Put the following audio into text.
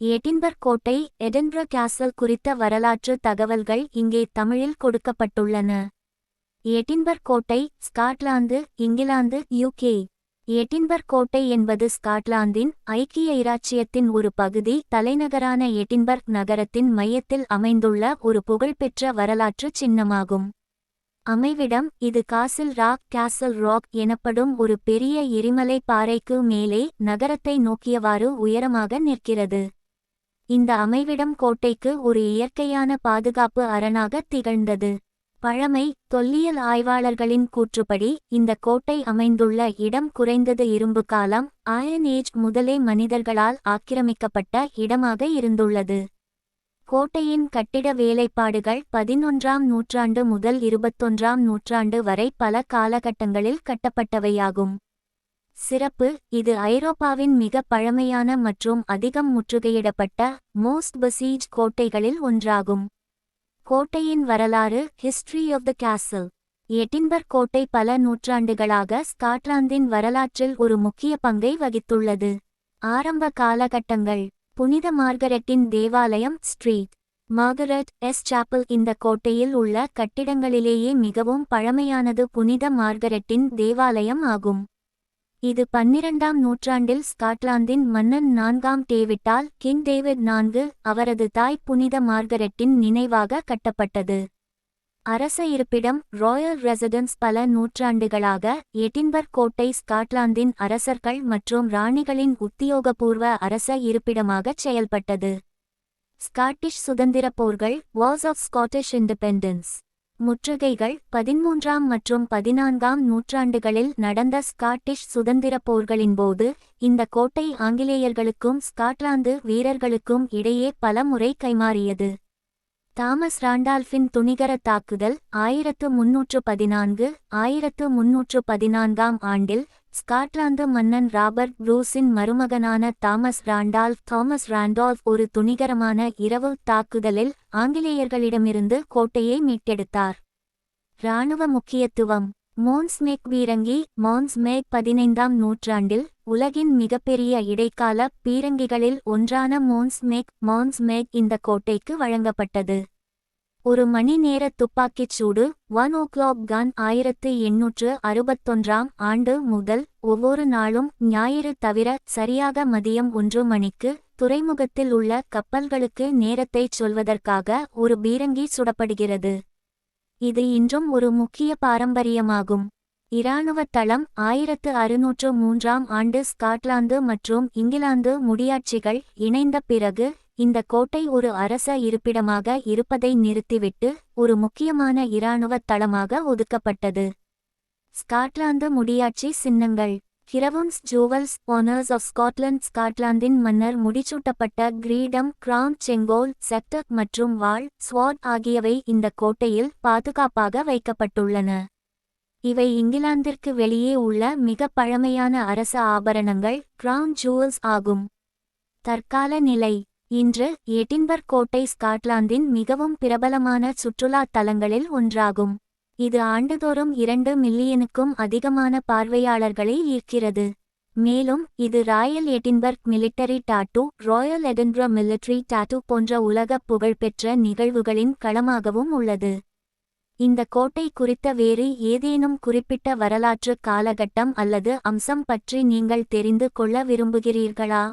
Edinburgh கோட்டை, Edinburgh கேசல் குறித்த வரலாற்று தகவல்கள் இங்கே தமிழில் கொடுக்கப்பட்டுள்ளன. எடின்பர்க் கோட்டை, ஸ்காட்லாந்து, இங்கிலாந்து, யுகே. எடின்பர்க் கோட்டை என்பது ஸ்காட்லாந்தின் ஐக்கிய இராச்சியத்தின் ஒரு பகுதி. தலைநகரான எடின்பர்க் நகரத்தின் மையத்தில் அமைந்துள்ள ஒரு புகழ்பெற்ற வரலாற்று சின்னமாகும். அமைவிடம் இது காசில் ராக், கேசல் ராக் எனப்படும் ஒரு பெரிய எரிமலை பாறைக்கு மேலே நகரத்தை நோக்கியவாறு உயரமாக நிற்கிறது. இந்த அமைவிடம் கோட்டைக்கு ஒரு இயற்கையான பாதுகாப்பு அரணாக திகழ்ந்தது. பழமை தொல்லியல் ஆய்வாளர்களின் கூற்றுப்படி இந்த கோட்டை அமைந்துள்ள இடம் குறைந்தது இரும்பு காலம் அயர்ன் ஏஜ் முதலே மனிதர்களால் ஆக்கிரமிக்கப்பட்ட இடமாக இருந்துள்ளது. கோட்டையின் கட்டிட வேலைப்பாடுகள் 11ஆம் நூற்றாண்டு முதல் 21ஆம் நூற்றாண்டு வரை பல காலகட்டங்களில் கட்டப்பட்டவையாகும். சிறப்பு: இது ஐரோப்பாவின் மிக பழமையான மற்றும் அதிகம் முற்றுகையிடப்பட்ட மோஸ்ட் பசீஜ் கோட்டைகளில் ஒன்றாகும். கோட்டையின் வரலாறு. History of the castle. Edinburgh கோட்டை பல நூற்றாண்டுகளாக ஸ்காட்லாந்தின் வரலாற்றில் ஒரு முக்கிய பங்கை வகித்துள்ளது. ஆரம்ப காலகட்டங்கள். புனித மார்கரெட்டின் தேவாலயம் ஸ்ட்ரீட் மார்கரெட் எஸ் சாப்பல் இந்த கோட்டையில் உள்ள கட்டிடங்களிலேயே மிகவும் பழமையானது புனித மார்கரெட்டின் தேவாலயம் ஆகும். இது 12ஆம் நூற்றாண்டில் ஸ்காட்லாந்தின் மன்னன் 4ஆம் டேவிட்டால் கிங் டேவிட் 4 அவரது தாய் புனித மார்கரெட்டின் நினைவாக கட்டப்பட்டது. அரச இருப்பிடம் ராயல் ரெசிடென்ஸ். பல நூற்றாண்டுகளாக எடின்பர்க் கோட்டை ஸ்காட்லாந்தின் அரசர்கள் மற்றும் ராணிகளின் உத்தியோகபூர்வ அரச இருப்பிடமாகச் செயல்பட்டது. ஸ்காட்டிஷ் சுதந்திரப் போர்கள் வார்ஸ் ஆஃப் ஸ்காட்டிஷ் இண்டிபெண்டன்ஸ். முற்றுகைகள் 13ஆம் மற்றும் 14ஆம் நூற்றாண்டுகளில் நடந்த ஸ்காட்டிஷ் சுதந்திரப் போர்களின்போது இந்த கோட்டை ஆங்கிலேயர்களுக்கும் ஸ்காட்லாந்து வீரர்களுக்கும் இடையே பல முறை கைமாறியது. தாமஸ் ராண்டால்ஃபின் துணிகர தாக்குதல் 1314 1314ஆம் ஆண்டில் ஸ்காட்லாந்து மன்னன் ராபர்ட் ப்ரூஸின் மருமகனான தாமஸ் ராண்டால்ஃப் ஒரு துணிகரமான இரவு தாக்குதலில் ஆங்கிலேயர்களிடமிருந்து கோட்டையை மீட்டெடுத்தார். இராணுவ முக்கியத்துவம். மோன்ஸ்மேக் பீரங்கி. மோன்ஸ்மேக் 15ஆம் நூற்றாண்டில் உலகின் மிகப்பெரிய இடைக்கால பீரங்கிகளில் ஒன்றான மோன்ஸ்மேக் இந்த கோட்டைக்கு வழங்கப்பட்டது. ஒரு மணி நேர துப்பாக்கிச் சூடு 1 o'clock கன் 1861ஆம் ஆண்டு முதல் ஒவ்வொரு நாளும் ஞாயிறு தவிர சரியாக மதியம் 1 மணிக்கு துறைமுகத்தில் உள்ள கப்பல்களுக்கு நேரத்தைச் சொல்வதற்காக ஒரு பீரங்கி சுடப்படுகிறது. இது இன்றும் ஒரு முக்கிய பாரம்பரியமாகும். இராணுவ தளம். 1603ஆம் ஆண்டு ஸ்காட்லாந்து மற்றும் இங்கிலாந்து முடியாட்சிகள் இணைந்த பிறகு இந்த கோட்டை ஒரு அரச இருப்பிடமாக இருப்பதை நிறுத்திவிட்டு ஒரு முக்கியமான இராணுவ தளமாக ஒதுக்கப்பட்டது. ஸ்காட்லாந்து முடியாட்சி சின்னங்கள். Crowns jewels honours of Scotland. ஸ்காட்லாந்தின் மன்னர் முடிசூட்டப்பட்ட கிரீடம், கிரவுன், செங்கோல், செக்டர் மற்றும் வாள் ஸ்வாட் ஆகியவை இந்த கோட்டையில் பாதுகாப்பாக வைக்கப்பட்டுள்ளன. இவை இங்கிலாந்திற்கு வெளியே உள்ள மிக பழமையான அரச ஆபரணங்கள் கிரவுன் ஜூவல்ஸ் ஆகும். தற்கால நிலை. இன்று எடின்பர்க் கோட்டை ஸ்காட்லாந்தின் மிகவும் பிரபலமான சுற்றுலா தலங்களில் ஒன்றாகும். இது ஆண்டுதோறும் 2 மில்லியனுக்கும் அதிகமான பார்வையாளர்களை ஈர்க்கிறது. மேலும் இது Royal Edinburgh military tattoo, Royal Edinburgh military tattoo போன்ற உலக புகழ்பெற்ற நிகழ்வுகளின் களமாகவும் உள்ளது. இந்த கோட்டை குறித்த வேறு ஏதேனும் குறிப்பிட்ட வரலாற்று காலகட்டம் அல்லது அம்சம் பற்றி நீங்கள் தெரிந்து கொள்ள விரும்புகிறீர்களா?